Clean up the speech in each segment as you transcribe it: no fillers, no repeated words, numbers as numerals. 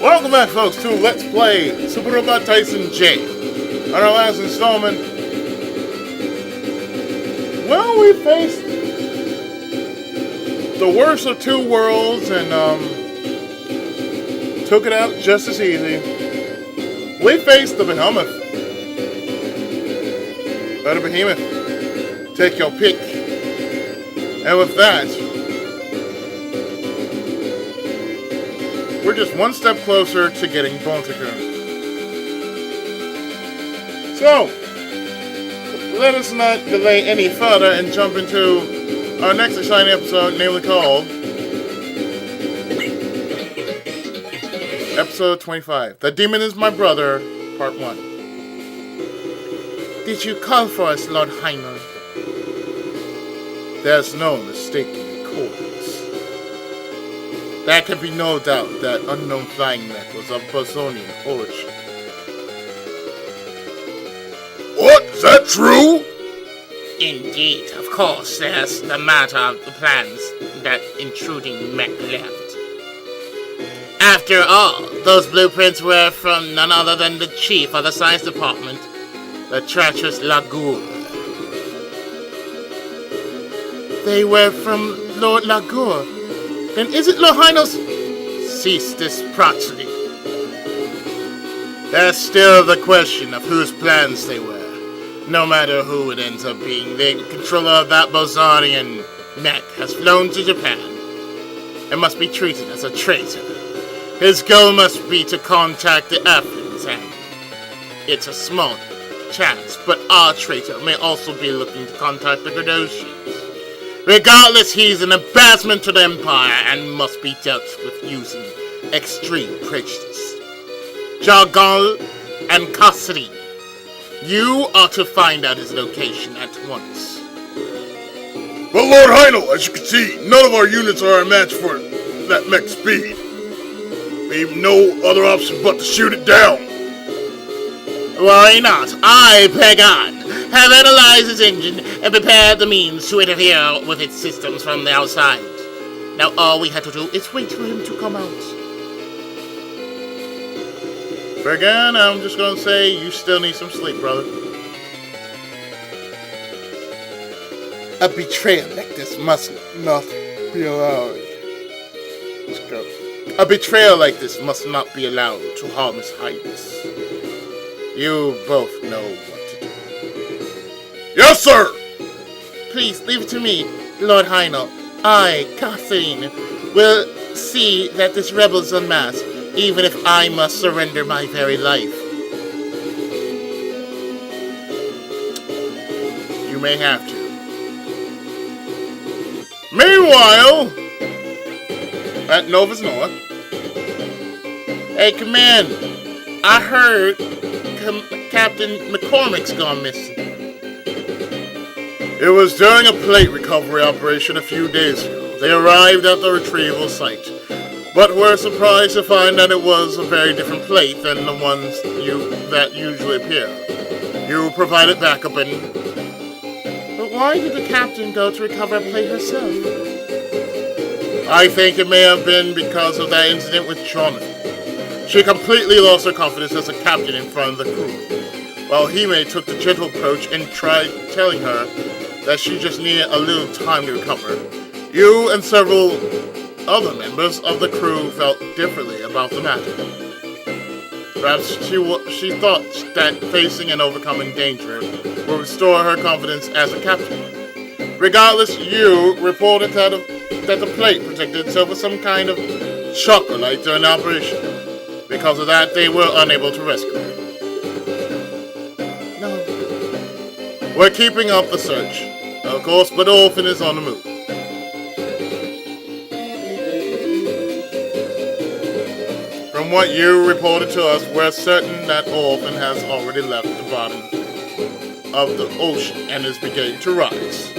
Welcome back, folks, to Let's Play Super Robot Tyson J. On our last installment, well, we faced the worst of two worlds and took it out just as easy. We faced the Behemoth. Better Behemoth. Take your pick. And with that, we're just one step closer to getting Bone Tycoon. So, let us not delay any further and jump into our next exciting episode, namely called Episode 25. The Demon is My Brother, Part 1. Did you call for us, Lord Heinel? There's no mistaking course. There can be no doubt that unknown flying mech was of Bosonian origin. What? Is that true? Indeed, of course, there's the matter of the plans that intruding mech left. After all, those blueprints were from none other than the chief of the science department, the treacherous Lagour. They were from Lord Lagour. Then is it Lord Heinel's? Cease this progeny. There's still the question of whose plans they were. No matter who it ends up being, the controller of that Bosonian mech has flown to Japan and must be treated as a traitor. His goal must be to contact the Africans, and it's a small chance, but our traitor may also be looking to contact the Kenichi. Regardless, he's an embarrassment to the Empire and must be dealt with using extreme prejudice. Jargon and Katherine, you are to find out his location at once. But Lord Heinel, as you can see, none of our units are a match for that mech speed. We've no other option but to shoot it down. Why not? I, Pagan, have analyzed its engine and prepared the means to interfere with its systems from the outside. Now all we have to do is wait for him to come out. Again, I'm just gonna say you still need some sleep, brother. A betrayal like this must not be allowed. Let's go. A betrayal like this must not be allowed to harm His Highness. You both know what to do. Yes, sir! Please, leave it to me, Lord Heinel. I, Katherine, will see that this rebel is unmasked, even if I must surrender my very life. You may have to. Meanwhile, at Nova's North. Hey, Command, I heard Captain McCormick's gone missing. It was during a plate recovery operation a few days ago. They arrived at the retrieval site, but were surprised to find that it was a very different plate than the ones that usually appear. You provided backup and... But why did the captain go to recover a plate herself? I think it may have been because of that incident with Jonathan. She completely lost her confidence as a captain in front of the crew, while Hime took the gentle approach and tried telling her that she just needed a little time to recover. You and several other members of the crew felt differently about the matter. Perhaps she thought that facing and overcoming danger would restore her confidence as a captain. Regardless, you reported that the plate protected itself with some kind of chakra light during the operation. Because of that, they were unable to rescue her. No. We're keeping up the search. Of course, but Orphan is on the move. From what you reported to us, we're certain that Orphan has already left the bottom of the ocean and is beginning to rise.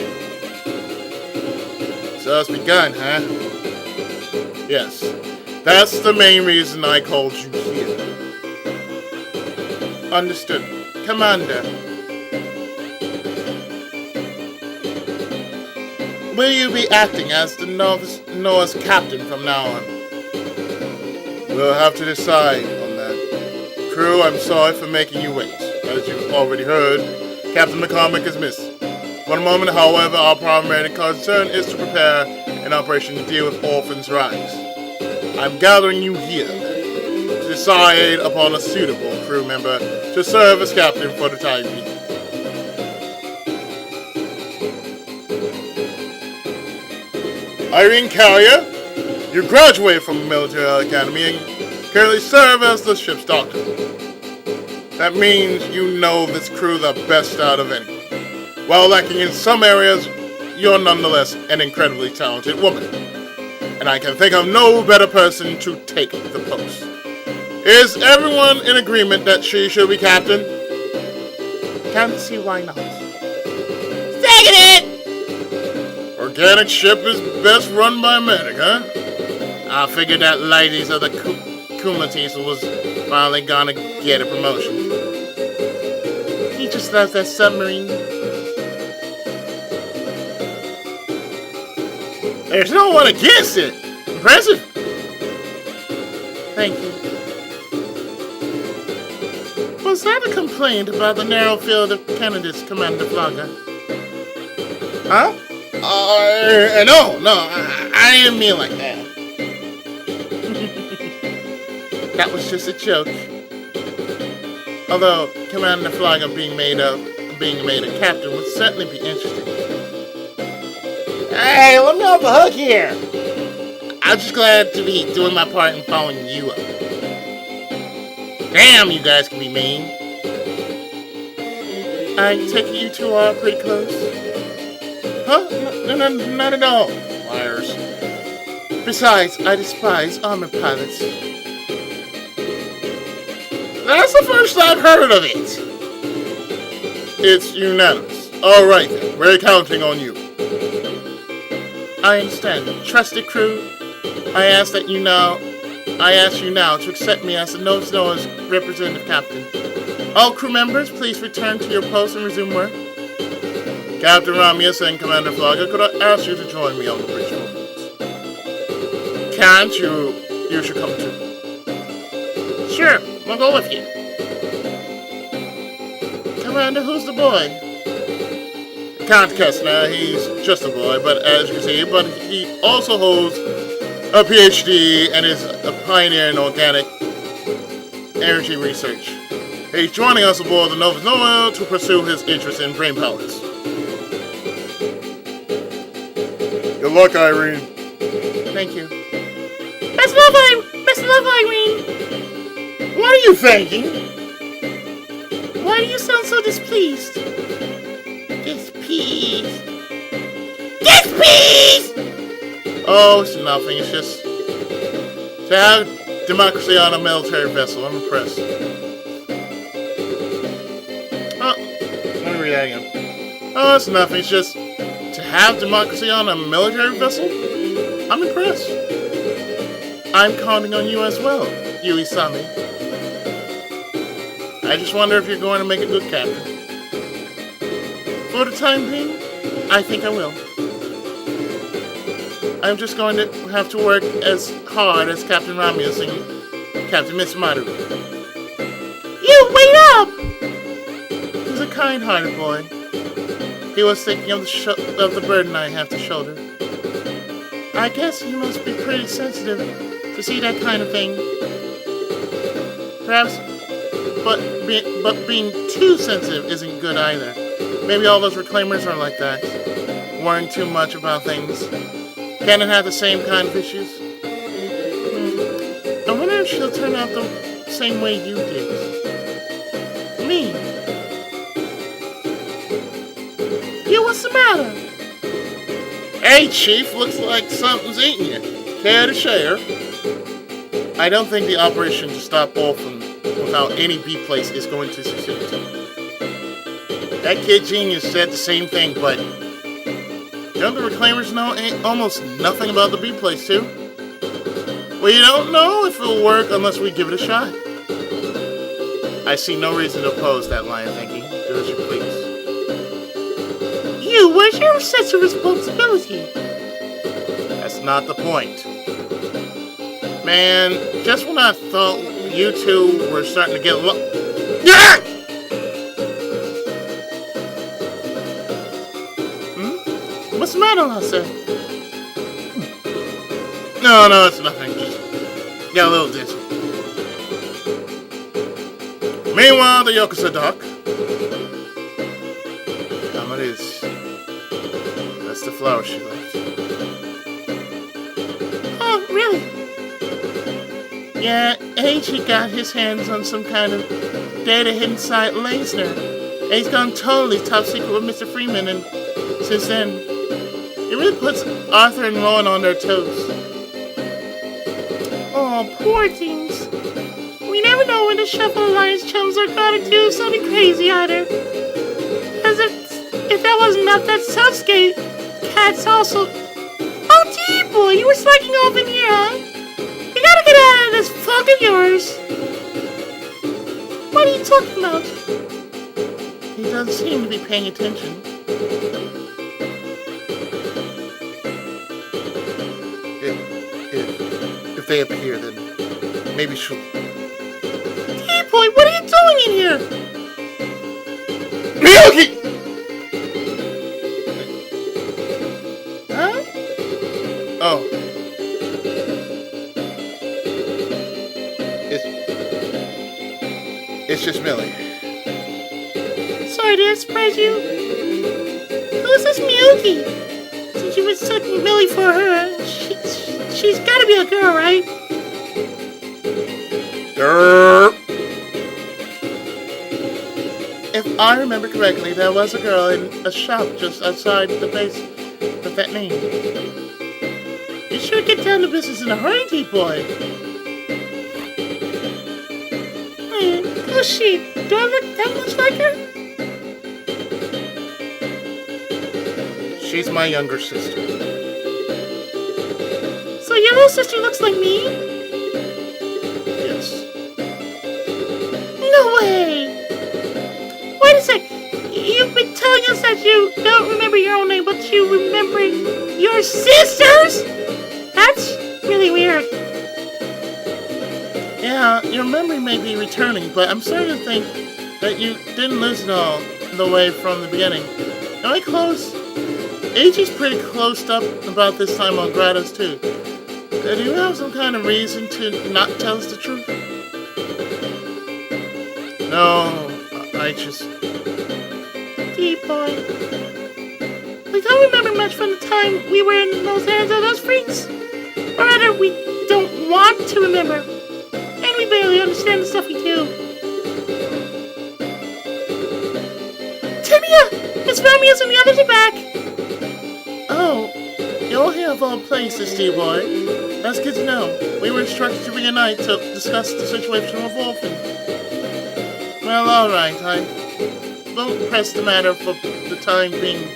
So it's begun, huh? Yes. That's the main reason I called you here. Understood. Commander. Will you be acting as the Noah's captain from now on? We'll have to decide on that. Crew, I'm sorry for making you wait. As you've already heard, Captain McCormick is missing. For the moment, however, our primary concern is to prepare an operation to deal with Orphan's Rise. I'm gathering you here to decide upon a suitable crew member to serve as captain for the time being. Irene Carrier, you graduated from the military academy and currently serve as the ship's doctor. That means you know this crew the best out of anyone. While lacking in some areas, you're nonetheless an incredibly talented woman. And I can think of no better person to take the post. Is everyone in agreement that she should be captain? Can't see why not. Second it! Organic ship is best run by a medic, huh? I figured that ladies of the Kumatis was finally gonna get a promotion. He just loves that submarine. There's no one against it. Impressive. Thank you. Was that a complaint about the narrow field of candidates, Commander Flogger? Huh? No, I didn't mean like that. That was just a joke. Although Commander Flogger being made a captain would certainly be interesting. Hey, let me off the hook here. I'm just glad to be doing my part in following you up. Damn, you guys can be mean. I take it you two are pretty close. Huh? No, not at all. Liars. Besides, I despise armor pilots. That's the first I've heard of it. It's unanimous. All right, then. We're counting on you. I understand. Trusted crew, I ask you now to accept me as the Nose Knowers representative captain. All crew members, please return to your posts and resume work. Captain Ramius and Commander Flogger, could I ask you to join me on the bridge floor? Can't you? You should come too. Sure, we'll go with you. Commander, who's the boy? Count Kessner, he's just a boy, but as you can see, but he also holds a PhD and is a pioneer in organic energy research. He's joining us aboard the Nova Nova to pursue his interest in brain powers. Good luck, Irene. Thank you. Best of luck, Irene. What are you thinking? Why do you sound so displeased? Displeased! Oh, it's nothing. It's just to have democracy on a military vessel. I'm impressed. Oh, let me read that again. Oh, it's nothing. It's just to have democracy on a military vessel. I'm impressed. I'm counting on you as well, Yui-sami. I just wonder if you're going to make a good captain. For the time being, I think I will. I'm just going to have to work as hard as Captain Ramius and Captain Mitsumaru. You wait up! He's a kind-hearted boy. He was thinking of the burden I have to shoulder. I guess he must be pretty sensitive to see that kind of thing. Perhaps, but being too sensitive isn't good either. Maybe all those reclaimers are like that, worrying too much about things. Can it have the same kind of issues? I wonder if she'll turn out the same way you did. Me. You, what's the matter? Hey, Chief, looks like something's eating you. Care to share? I don't think the operation to stop Orphan without any B-place is going to succeed. That kid genius said the same thing, but don't the reclaimers know almost nothing about the B-place too? We don't know if it'll work unless we give it a shot. I see no reason to oppose that line of thinking. Do as you please. You, where's your sense of responsibility? That's not the point. Man, just when I thought you two were starting to get Yeah! What's the matter, I said? No, it's nothing. Just got a little dizzy. Meanwhile, the Yakuza dock. Come it is. That's the flower she left. Oh, really? Yeah, H got his hands on some kind of data hidden site laser. He's gone totally top secret with Mr. Freeman, and since then, it really puts Arthur and Rowan on their toes. Oh, poor things. We never know when the Shuffle Alliance chums are gonna do something crazy either. As if that wasn't enough, that Sasuke cat's also... Oh, D-boy, you were slacking off in here, huh? You gotta get out of this funk of yours. What are you talking about? He doesn't seem to be paying attention. If they appear, then maybe she'll... D-boy, what are you doing in here? Miyuki! Huh? Oh. It's just Millie. Sorry, did I surprise you? Who's this Miyuki? Since you mistaken Millie for her, she's gotta be a girl, right? If I remember correctly, there was a girl in a shop just outside the base with that name. You should get down to business in a hurry, D-boy. Who's she? Do I look that much like her? She's my younger sister. So your little sister looks like me? Yes. No way! Wait a sec. You've been telling us that you don't remember your own name, but you remember your sister's? That's really weird. Yeah, your memory may be returning, but I'm starting to think that you didn't lose it all the way from the beginning. Am I close? H is pretty closed up about this time on Grados too. Do you have some kind of reason to not tell us the truth? No, I just... D-boy. We don't remember much from the time we were in those hands of those freaks. Or rather, we don't want to remember. And we barely understand the stuff we do. Timia! Miss Romeo's and the others are back! Oh, you're here of all places, D-boy. That's good to know. We were instructed to reunite to discuss the situation with Wolfen. Well, alright, I won't press the matter for the time being,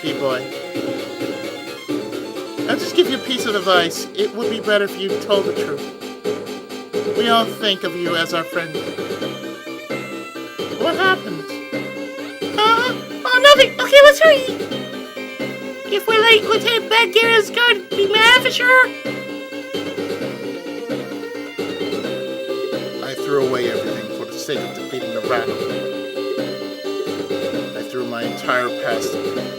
D-boy. I'll just give you a piece of advice. It would be better if you told the truth. We all think of you as our friend. What happened? Oh, nothing! Okay, let's hurry! If we're late, Lieutenant Bagheera's going to be mad for sure! I threw away everything for the sake of defeating the Rattle. I threw my entire past away.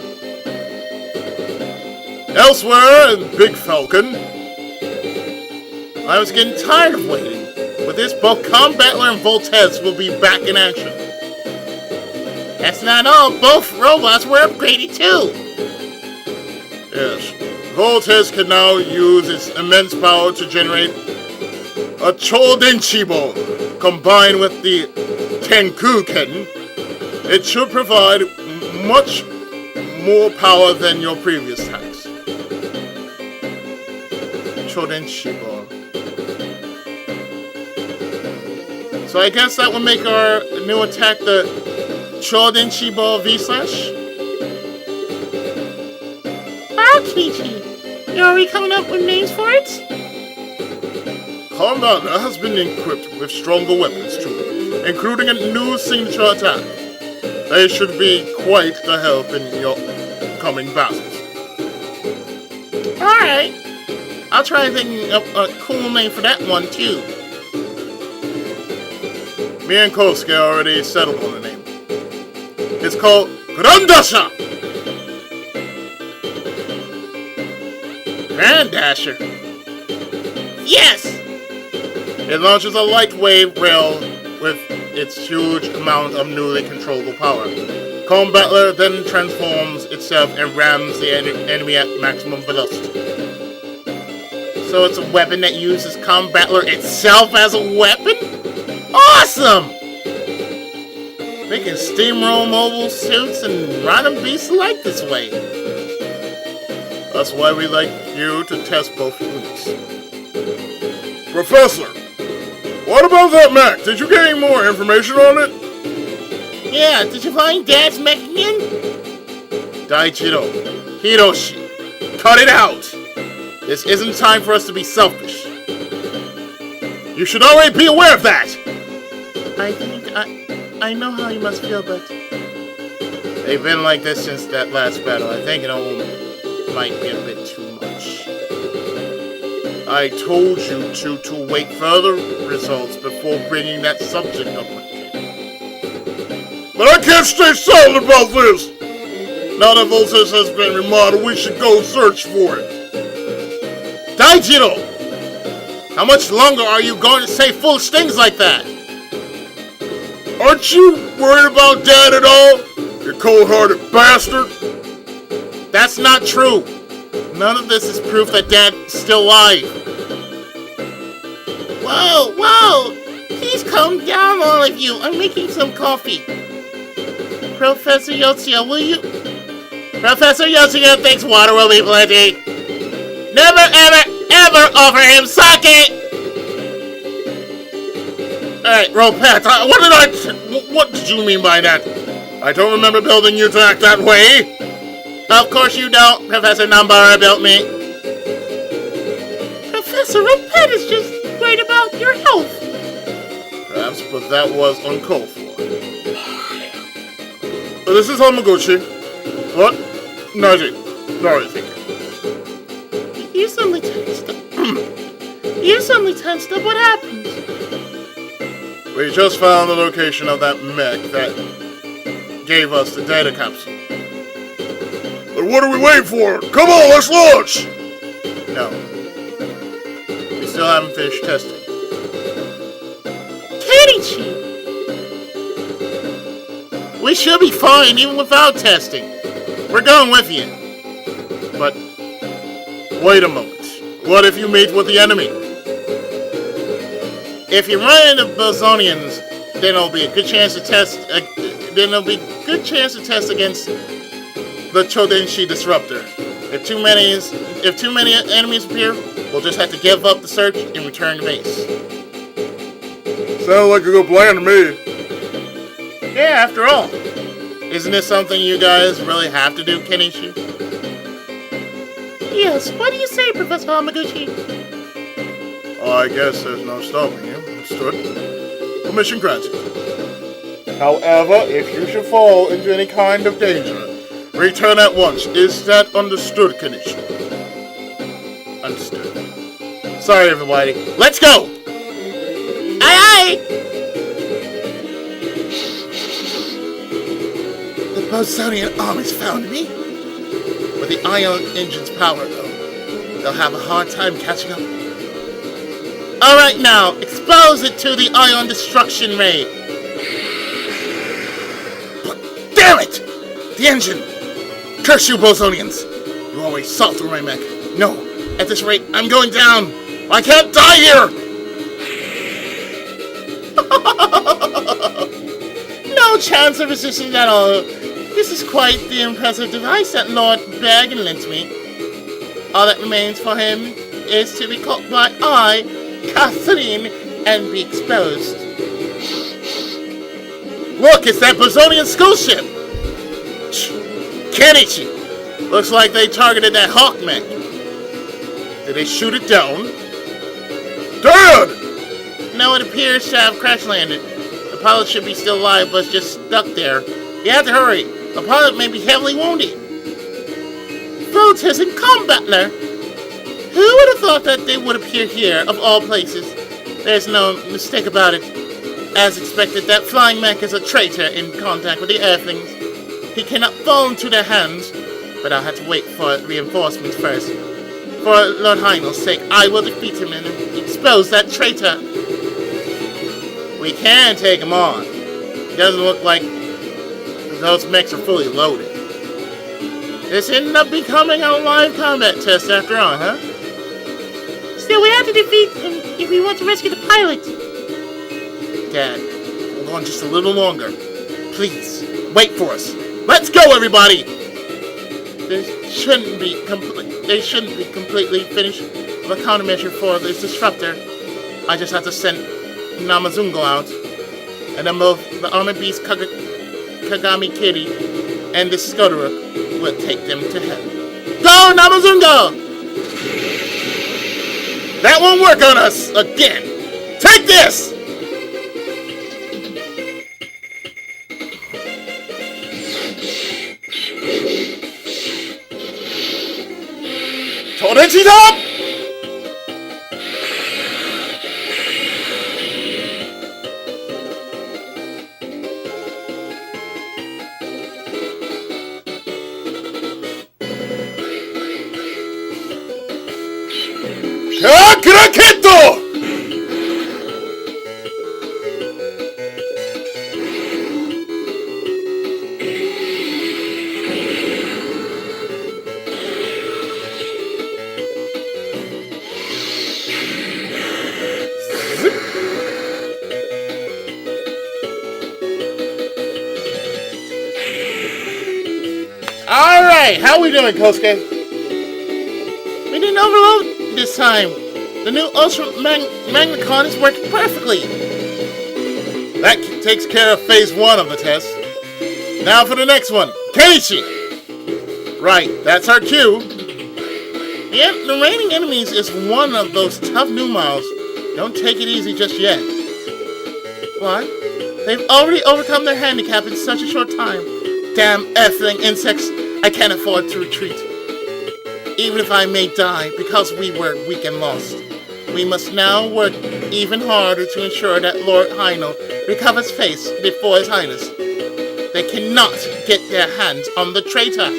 Elsewhere in Big Falcon, I was getting tired of waiting. With this, both Combattler and Voltez will be back in action. That's not all. Both robots were upgraded too. yes, Voltez can now use its immense power to generate a Choudenshi ball. Combined with the Tenkuken, it should provide much more power than your previous attacks. Choudenshi ball. So I guess that would make our new attack the Choudenshi ball V/. Wow, Kenichi! You're already coming up with names for it? Combattler has been equipped with stronger weapons too, including a new signature attack. They should be quite the help in your coming battles. Alright. I'll try and think of a cool name for that one, too. Me and Kosuke already settled on the name. It's called Grandasha! Grand Dasher. Yes! It launches a light wave rail with its huge amount of newly controllable power. Combattler then transforms itself and rams the enemy at maximum velocity. So it's a weapon that uses Combattler itself as a weapon? Awesome! They can steamroll mobile suits and ride them beasts like this way. That's why we like you to test both units. Professor, what about that mech? Did you get any more information on it? Yeah, did you find Dad's mech again? Daichiro, Hiroshi, cut it out! This isn't time for us to be selfish. You should already be aware of that! I think I know how you must feel, but They've been like this since that last battle. I think it all might be a bit too much. I told you to wait further results before bringing that subject up again. But I can't stay silent about this! Now that Voltes has been remodeled, we should go search for it. Daijiro! How much longer are you going to say foolish things like that? Aren't you worried about Dad at all? You cold-hearted bastard! That's not true. None of this is proof that Dad's still alive. Whoa, whoa! Please calm down, all of you. I'm making some coffee. Professor Yotsuya, will you? Professor Yoshida thinks water will be plenty. Never, ever, ever offer him sake! Alright, Ropet, what did you mean by that? I don't remember building you to act that way. Of course you don't. Professor Nambara built me. Professor Ropet is just worried about your health. Perhaps, but that was uncalled for. This is Hamaguchi. What? Naji, thinking. You suddenly tensed up. You suddenly tensed up. What happened? We just found the location of that mech that gave us the data capsule. Then what are we waiting for? Come on, let's launch! No. We still haven't finished testing. Kenichi! We should be fine even without testing. We're going with you. But wait a moment. What if you meet with the enemy? If you run into Bosonians, then there'll be a good chance to test. Then there'll be a good chance to test against the Choudenshi disruptor. If too many enemies appear, we'll just have to give up the search and return to base. Sounds like a good plan to me. Yeah, after all, isn't this something you guys really have to do, Kenichi? Yes, what do you say, Professor Hamaguchi? I guess there's no stopping you. Understood. Permission granted. However, if you should fall into any kind of danger, return at once. Is that understood, Kenichi? Understood. Sorry, everybody. Let's go! Aye, aye! The Bosonian army's found me. With the ion engine's power, though, they'll have a hard time catching up. Alright now, expose it to the ion destruction ray. Damn it! The engine! Curse you, Bosonians! You always saw through my mech. No, at this rate, I'm going down! I can't die here! No chance of resistance at all. This is quite the impressive device that Lord Bergen lent me. All that remains for him is to be caught by Katherine, and be exposed. Look, it's that Bosonian school ship! Kenichi! Looks like they targeted that Hawk mech. Did they shoot it down? Dad! No, it appears to have crash landed. The pilot should be still alive, but just stuck there. You have to hurry. The pilot may be heavily wounded. Voltes and Combattler! Who would have thought that they would appear here, of all places? There's no mistake about it. As expected, that flying mech is a traitor in contact with the Earthlings. He cannot fall into their hands, but I'll have to wait for reinforcements first. For Lord Heinel's sake, I will defeat him and expose that traitor. We can take him on. It doesn't look like those mechs are fully loaded. This ended up becoming a live combat test after all, huh? Still, we have to defeat him if we want to rescue the pilot. Dad, hold on just a little longer. Please, wait for us. Let's go, everybody! They shouldn't be completely finished with a countermeasure for this disruptor. I just have to send Namazungo out, and then both the Armored Beast Kagami Kitty and the Scudderuk will take them to hell. Go, Namazungo! That won't work on us again! Take this! Choudenshi up! Kraketo! Alright, how we doing, Kosuke? We didn't overload this time. The new Ultra Magnicon is working perfectly. That takes care of phase 1 of the test. Now for the next one. Kenichi! Right, that's our cue. The remaining enemies is one of those tough new models. Don't take it easy just yet. What? They've already overcome their handicap in such a short time. Damn Earthling insects, I can't afford to retreat. Even if I may die because we were weak and lost. We must now work even harder to ensure that Lord Heinel recovers face before His Highness. They cannot get their hands on the traitor.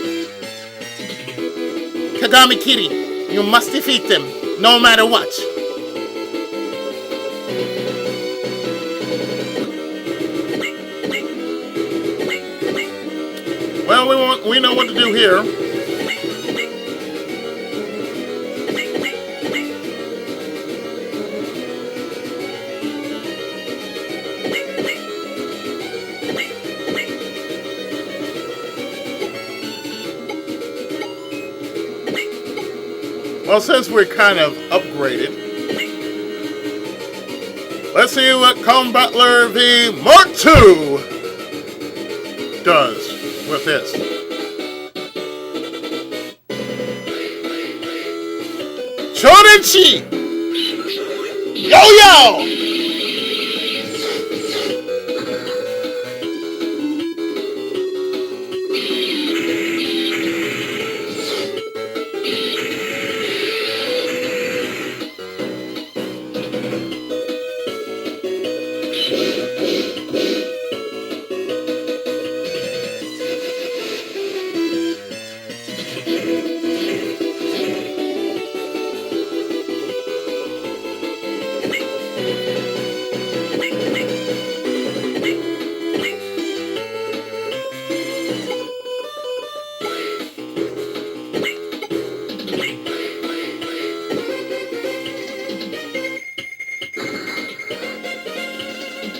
Kagami Kitty, you must defeat them, no matter what. Well, we know what to do here. Well, since we're kind of upgraded, let's see what Combattler V Mark II does with this. Choudenshi! Yo-yo!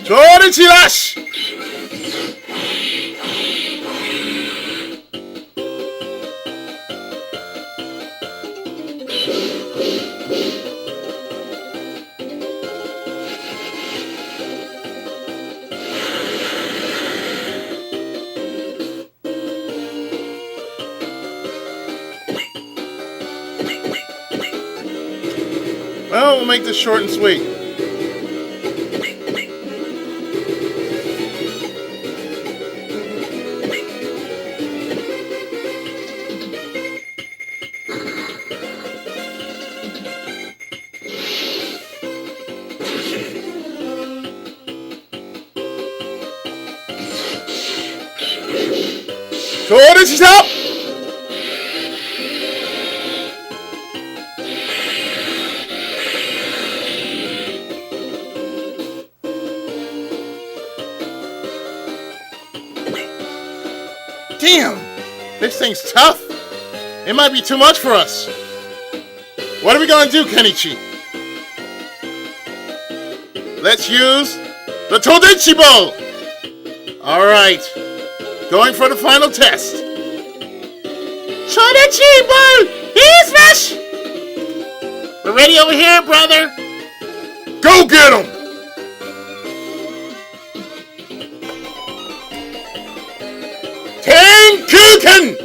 Choudenshi Dash! Well, we'll make this short and sweet. Choudenshi stop! Damn! This thing's tough! It might be too much for us! What are we gonna do, Kenichi? Let's use the Choudenshi Ball! Alright, going for the final test. Choudenshi Ball! E-Smash! We're ready over here, brother! Go get him! Tenkuken!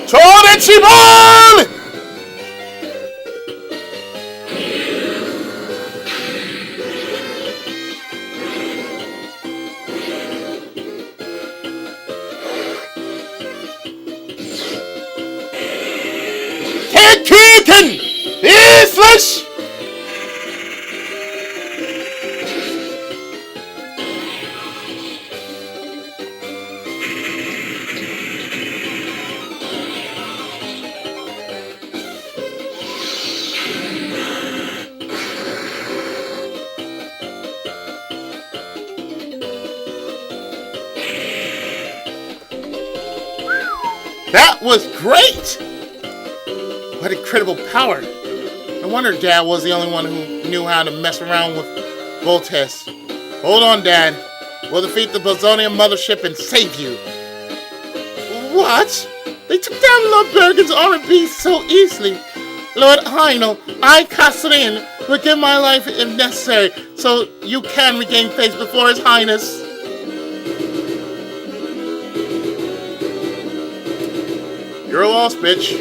Choudenshi Ball! Tenkuken! E-Slash! That was great! What incredible power! No wonder Dad was the only one who knew how to mess around with Voltes. Hold on, Dad. We'll defeat the Bosonian mothership and save you. What? They took down Lord Bergen's R&B so easily. Lord Heinel, I, Katherine, will give my life if necessary, so you can regain face before His Highness. You're a lost, bitch.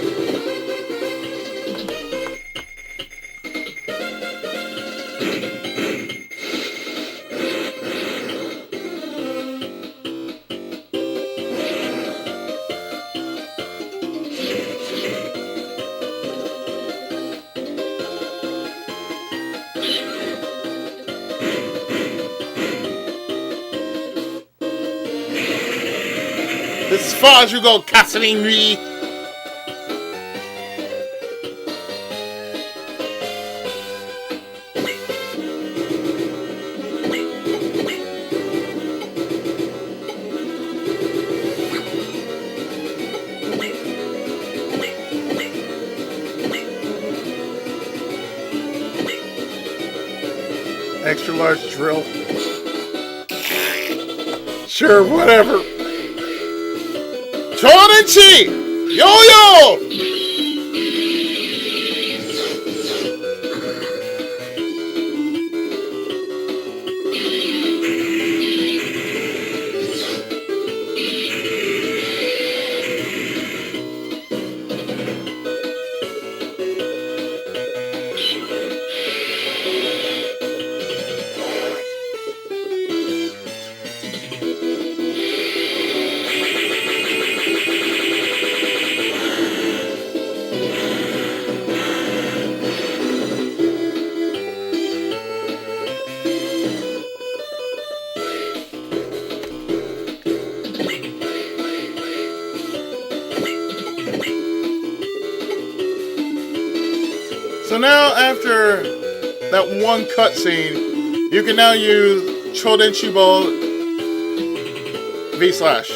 This is as far as you go, Katherine. Extra large drill. Sure, whatever. Choudenshi! Yo-yo! So now, after that one cutscene, you can now use Choudenshi Ball V slash.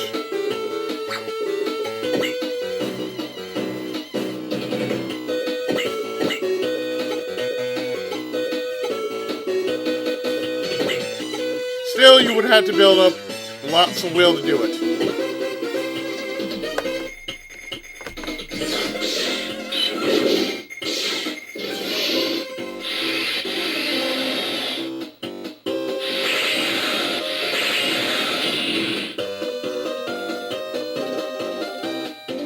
Still, you would have to build up lots of will to do it.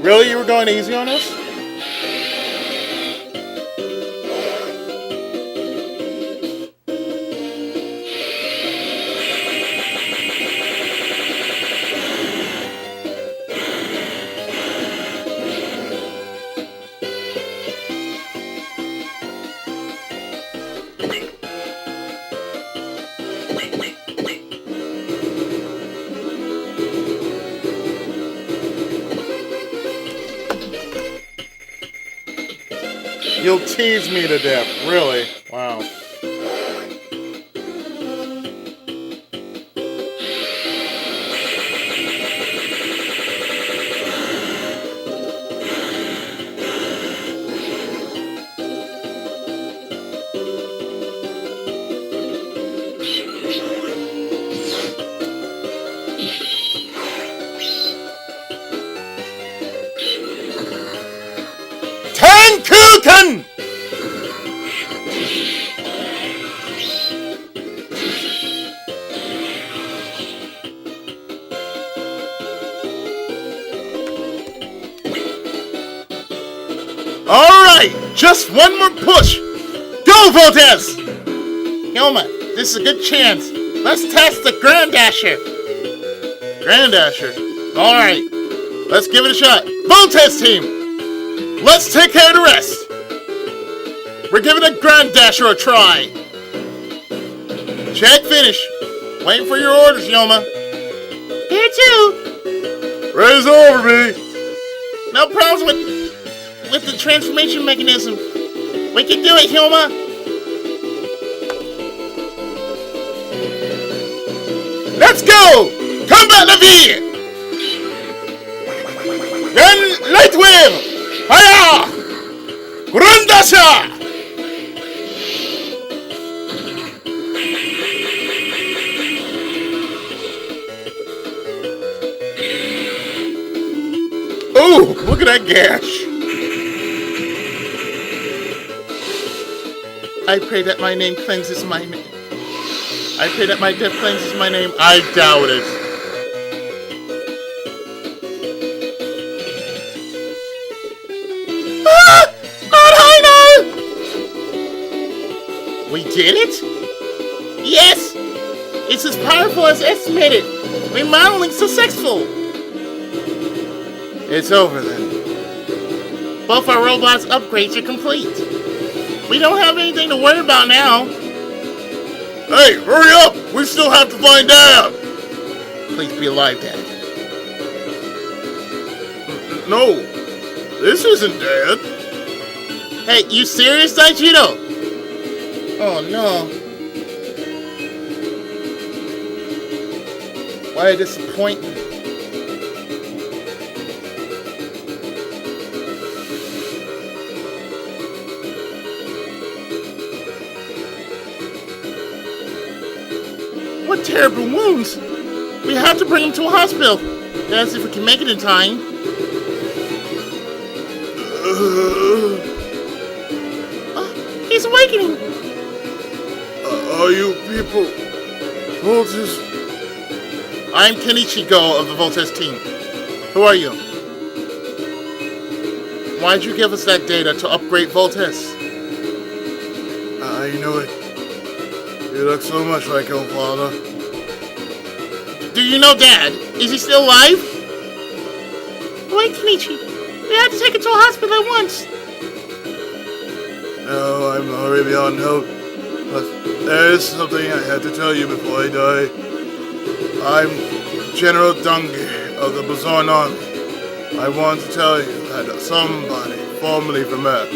Really? You were going easy on us? You'll tease me to death, really. Wow. Tenkuken! Alright, just one more push! Go, Voltes! Hilma, this is a good chance. Let's test the Grand Dasher. Grand Dasher. Alright, let's give it a shot. Voltes team! Let's take care of the rest! We're giving the Grand Dasher a try! Check finish. Waiting for your orders, Yoma. Here too. Raise over me. No problems with the transformation mechanism. We can do it, Hilma. Let's go! Combat Levy! Then Light Wave! Hiya! Grand Dasher! Ooh, look at that gash. I pray that my name cleanses my name. I pray that my death cleanses my name. I doubt it. We did it? Yes! It's as powerful as estimated. Remodeling successful. It's over then. Both our robots' upgrades are complete. We don't have anything to worry about now. Hey, hurry up! We still have to find Dad! Please be alive, Dad. No, this isn't Dad. Hey, you serious, Daijiro? Oh no. What a disappointment. What terrible wounds! We have to bring him to a hospital. That's if we can make it in time. He's awakening! Are you people Voltes? I'm Kenichi of the Voltes team. Who are you? Why'd you give us that data to upgrade Voltes? I knew it. You look so much like your father. Do you know Dad? Is he still alive? Wait, Kenichi. We have to take him to a hospital at once. No, I'm already beyond help. But there is something I had to tell you before I die. I'm General Dungi of the Bazorn Army. I want to tell you that somebody formerly from Earth,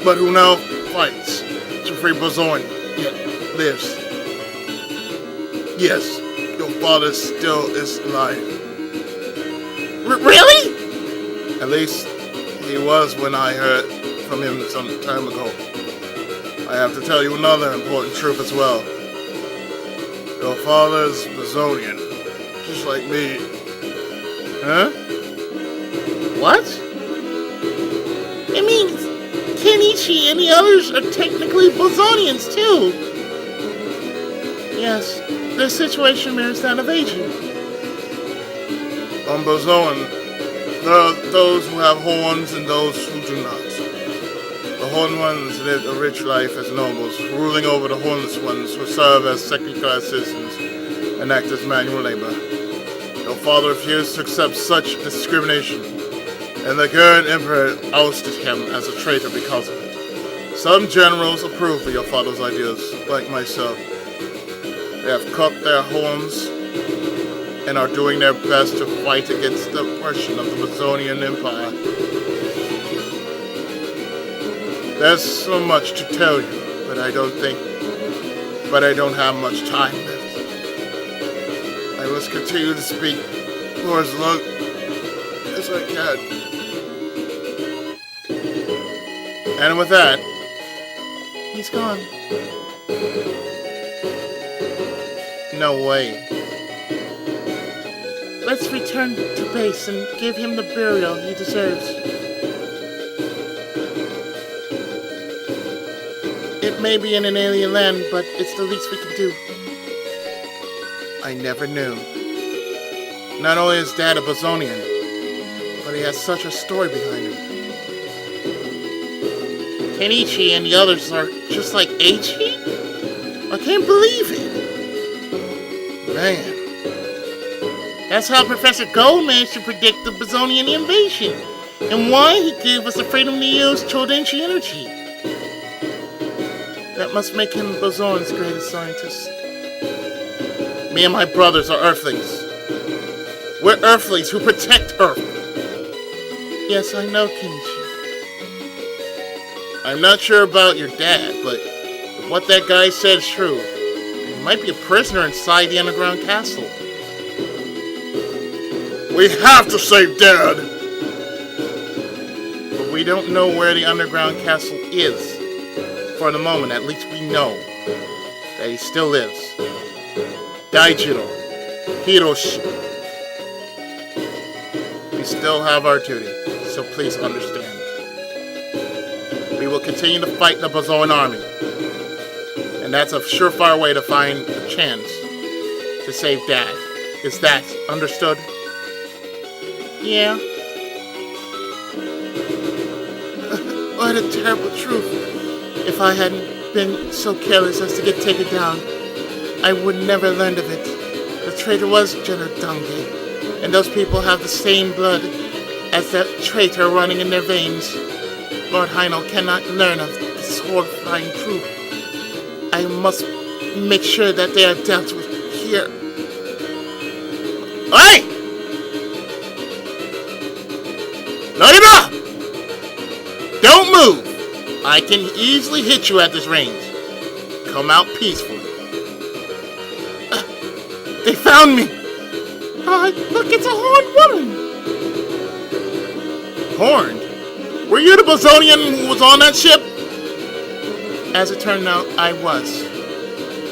But who now fights to free Bazorn, yet lives. Yes, your father still is alive. Really? At least he was when I heard from him some time ago. I have to tell you another important truth as well. Your father's Bazonian, just like me. Huh? What? It means Kenichi and the others are technically Bazonians too. Yes, their situation mirrors that of aging. On Bazon, there are those who have horns and those who do not. The horned ones lived a rich life as nobles, ruling over the hornless ones who serve as second-class citizens and act as manual labor. Your father refused to accept such discrimination, and the current emperor ousted him as a traitor because of it. Some generals approve of your father's ideas, like myself. They have cut their horns and are doing their best to fight against the oppression of the Bazonian Empire. There's so much to tell you, but I don't have much time left. I must continue to speak for as long as I can. And with that, He's gone. no way. Let's return to base and give him the burial he deserves. It may be in an alien land, but it's the least we can do. I never knew. Not only is Dad a Bosonian, but he has such a story behind him. Kenichi and the others are just like H.E.? I can't believe it. Man, That's how Professor Gold managed to predict the Bosonian invasion, and why he gave us the freedom to use Choudenshi energy. That must make him Boson's greatest scientist. me and my brothers are Earthlings. We're Earthlings who protect Earth. Yes, I know, Kenichi. I'm not sure about your dad, but if what that guy said is true, he might be a prisoner inside the underground castle. We have to save Dad! But we don't know where the underground castle is. For the moment, at least we know that he still lives. Daijiro, Hiroshi. We still have our duty, so please understand. We will continue to fight the Boson army. And that's a surefire way to find a chance to save Dad. Is that understood? Yeah. What a terrible truth. If I hadn't been so careless as to get taken down, I would never learned of it. The traitor was General Dange, and those people have the same blood as that traitor running in their veins. Lord Heinel cannot learn of this horrifying truth. I must make sure that they are dealt with here. Hey! Noiba! Don't move! I can easily hit you at this range. Come out peacefully. They found me! Look, it's a horned woman! Horned? Were you the Bosonian who was on that ship? As it turned out, I was.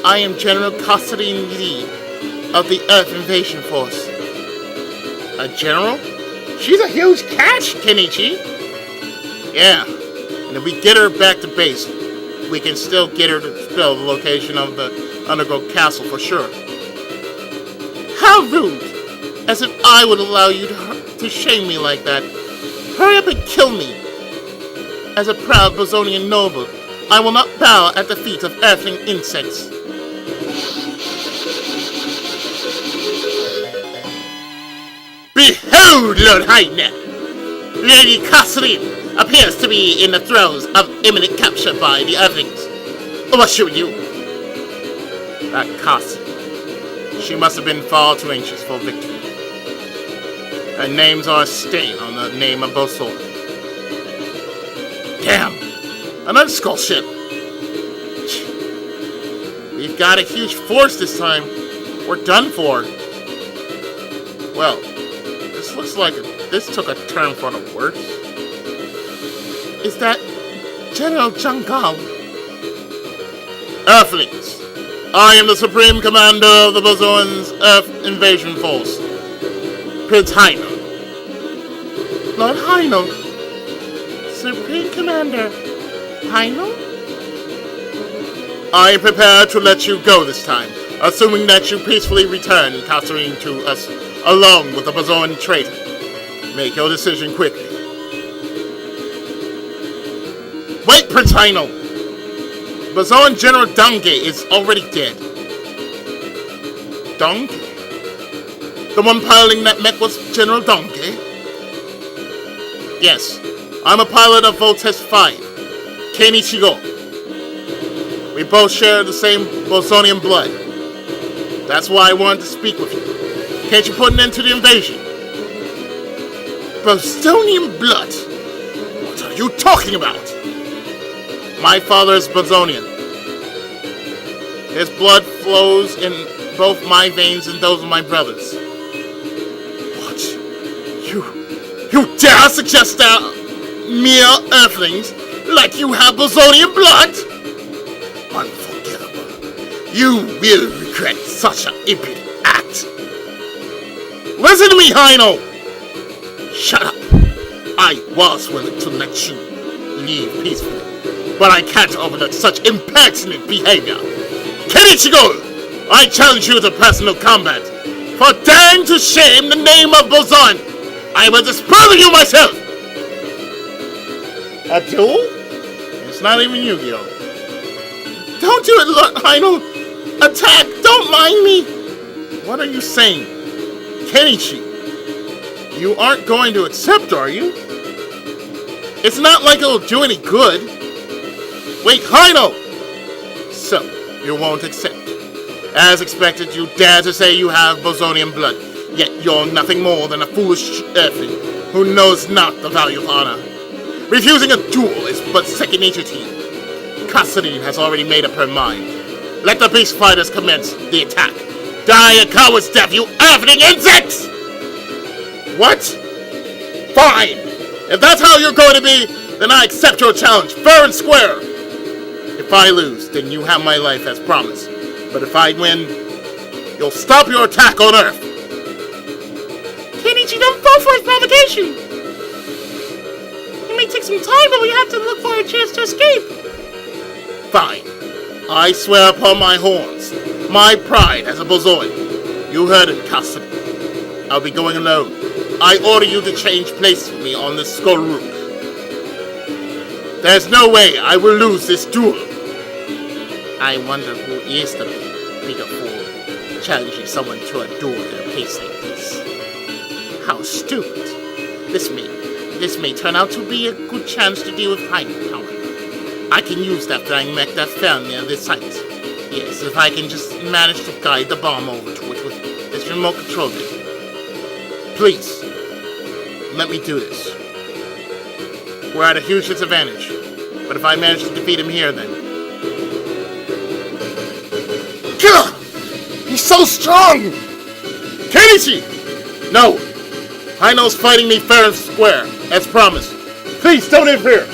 I am General Katherine of the Earth Invasion Force. A general? She's a huge catch, Kenichi. Yeah, and if we get her back to base, we can still get her to spill the location of the underground castle for sure. How rude! As if I would allow you to shame me like that. Hurry up and kill me! As a proud Bosonian noble, I will not bow at the feet of earthling insects. Behold, Lord Heinel! Lady Katherine appears to be in the throes of imminent capture by the Earthlings. What should you? That Katherine. She must have been far too anxious for victory. Her names are a stain on the name of Boson. Damn! Another skull ship! We've got a huge force this time. We're done for. Well, this looks like this took a turn for the worse. Is that General Jangal? Earthlings! I am the Supreme Commander of the Boson's Earth Invasion Force. Prince Heinel. Lord Heinel? Supreme Commander Heinel? I am prepared to let you go this time, assuming that you peacefully return Katherine to us along with the Boson traitor. Make your decision quickly. Wait, Prince Heinel! Boson General Dange is already dead. Dange? The one piloting that mech was General Dange? Yes, I'm a pilot of Voltes 5, Kenichi. We both share the same Bosonian blood. That's why I wanted to speak with you. Can't you put an end to the invasion? Bosonian blood? What are you talking about? My father is Bozonian. His blood flows in both my veins and those of my brothers. What? You dare suggest that mere earthlings like you have Bozonian blood? Unforgettable. You will regret such an impudent act. Listen to me, Heinel! Shut up. I was willing to let you leave peacefully, but I can't overlook such impertinent behavior. Kenichi, I challenge you to personal combat. For daring to shame the name of Bozon, I will dispose of you myself! A duel? It's not even Yu-Gi-Oh! Don't do it, Lord Heinel! Attack! Don't mind me! What are you saying? Kenichi, you aren't going to accept, are you? It's not like it'll do any good. Wait, Heinel! So, you won't accept. As expected, you dare to say you have Bozonian blood, yet you're nothing more than a foolish earthling who knows not the value of honor. Refusing a duel is but second nature to you. Katherine has already made up her mind. Let the beast fighters commence the attack. Die a coward's death, you earthling insects! What? Fine! If that's how you're going to be, then I accept your challenge, fair and square! If I lose, then you have my life as promised. But if I win, you'll stop your attack on Earth! Kenichi, don't fall for his provocation! It may take some time, but we have to look for a chance to escape! Fine. I swear upon my horns, my pride as a Bozoi. You heard it, Katherine. I'll be going alone. I order you to change places with me on this Skullrook. There's no way I will lose this duel. I wonder who is the bigger fool, challenging someone to a duel at a pace like this. How stupid. This may turn out to be a good chance to deal with Heinel, however. I can use that flying mech that fell near this site. Yes, if I can just manage to guide the bomb over to it with this remote control thing. Please, let me do this. We're at a huge disadvantage, but if I manage to defeat him here, then... Gah! He's so strong! Kenichi! No! Heinel's fighting me fair and square, as promised. Please don't interfere!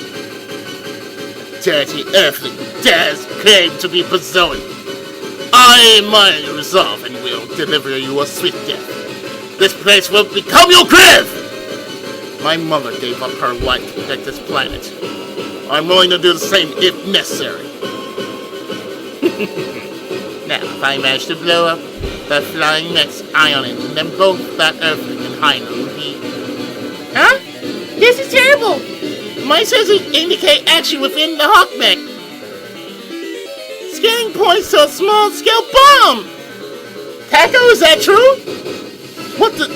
Dirty earthling who dares claim to be Bozoi. I am my resolve and will deliver you a sweet death. This place will become your grave! My mother gave up her life to protect this planet. I'm willing to do the same if necessary. Now, if I manage to blow up the flying mech's ion engine, then both that earthling and Heinel will be... Huh? This is terrible! My sensors indicate action within the Hawk mech. Scanning points to a small-scale bomb! Taco, is that true? What the...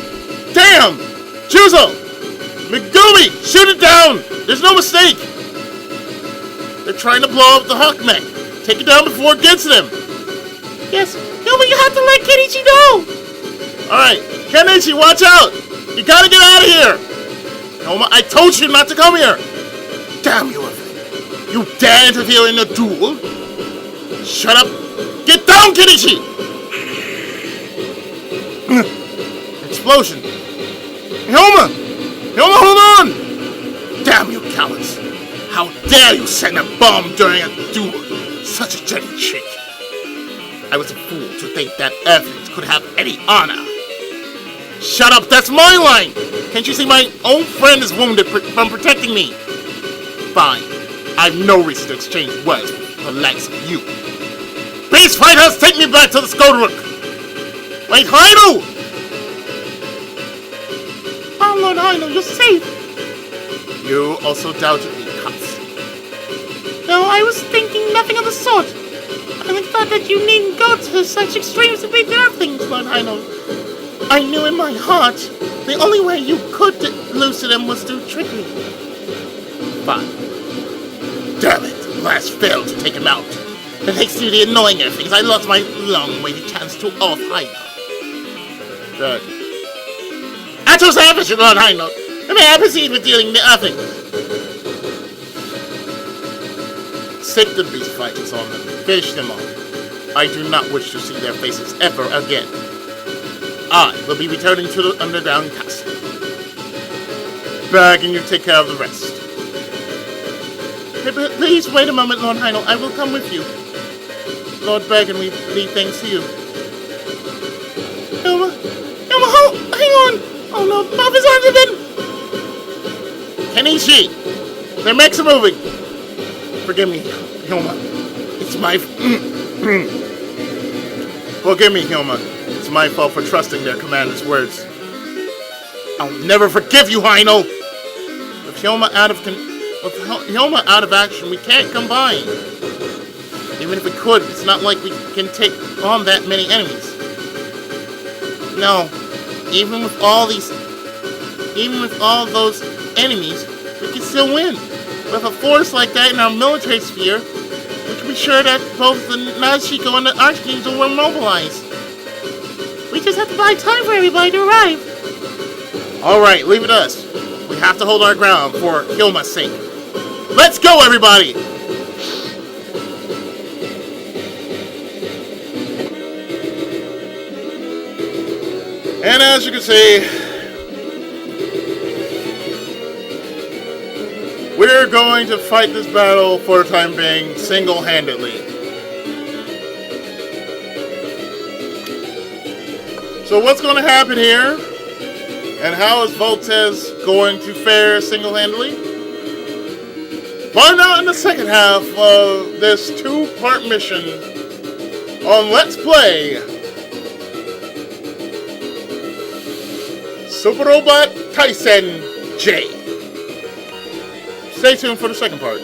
Damn! Chuzo! Megumi! Shoot it down! There's no mistake! They're trying to blow up the Hawk mech. Take it down before it gets to them. Yes, no, but you have to let Kenichi know! Alright, Kenichi, watch out! You gotta get out of here! Noma, I told you not to come here! Damn you, everything! You dare interfere in a duel? Shut up! Get down, Kenichi! Explosion! Hilma! Hilma, hold on! Damn you, cowards! How dare you send a bomb during a duel? Such a dirty trick! I was a fool to think that Earthlings could have any honor. Shut up, that's my line! Can't you see my own friend is wounded from protecting me? Fine. I've no reason to exchange words with the likes of you. Beast fighters, take me back to the Skullrook! Wait, Heinel! Oh, Lord Heinel, you're safe! You also doubted me, Katz. No, I was thinking nothing of the sort. I thought that you needn't go to such extremes to beat the Earthlings, Lord Heinel. I knew in my heart the only way you could loosen them was through trickery. Fine. Damn it, Last failed to take him out. Thanks to the annoying Earthlings, I lost my long-awaited chance to off Heinel. Good. At your service, Lord Heinel. May I proceed with dealing the Earthlings? sick of these fights on them. Finish them off. I do not wish to see their faces ever again. I will be returning to the underground castle. Bag and you take care of the rest. Please wait a moment, Lord Heinel. I will come with you. Lord Bergen, we leave things to you. Hilma, hang on! Oh no, Bob is onto them! Kenichi, their mechs are moving. Forgive me, Hilma. It's my... Forgive me, Hilma. It's my fault for trusting their commander's words. I'll never forgive you, Heinel! With Hilma out of action, we can't combine. Even if we could, it's not like we can take on that many enemies. No, even with all those enemies, we can still win. With a force like that in our military sphere, we can be sure that both the Nazshiko and the Archangel were mobilized. We just have to buy time for everybody to arrive. Alright, leave it to us. We have to hold our ground for Hilma's sake. Let's go, everybody! And as you can see, we're going to fight this battle for the time being single-handedly. So what's going to happen here? And how is Voltes going to fare single-handedly? Find out in the second half of this two-part mission on Let's Play Super Robot Tyson J. Stay tuned for the second part.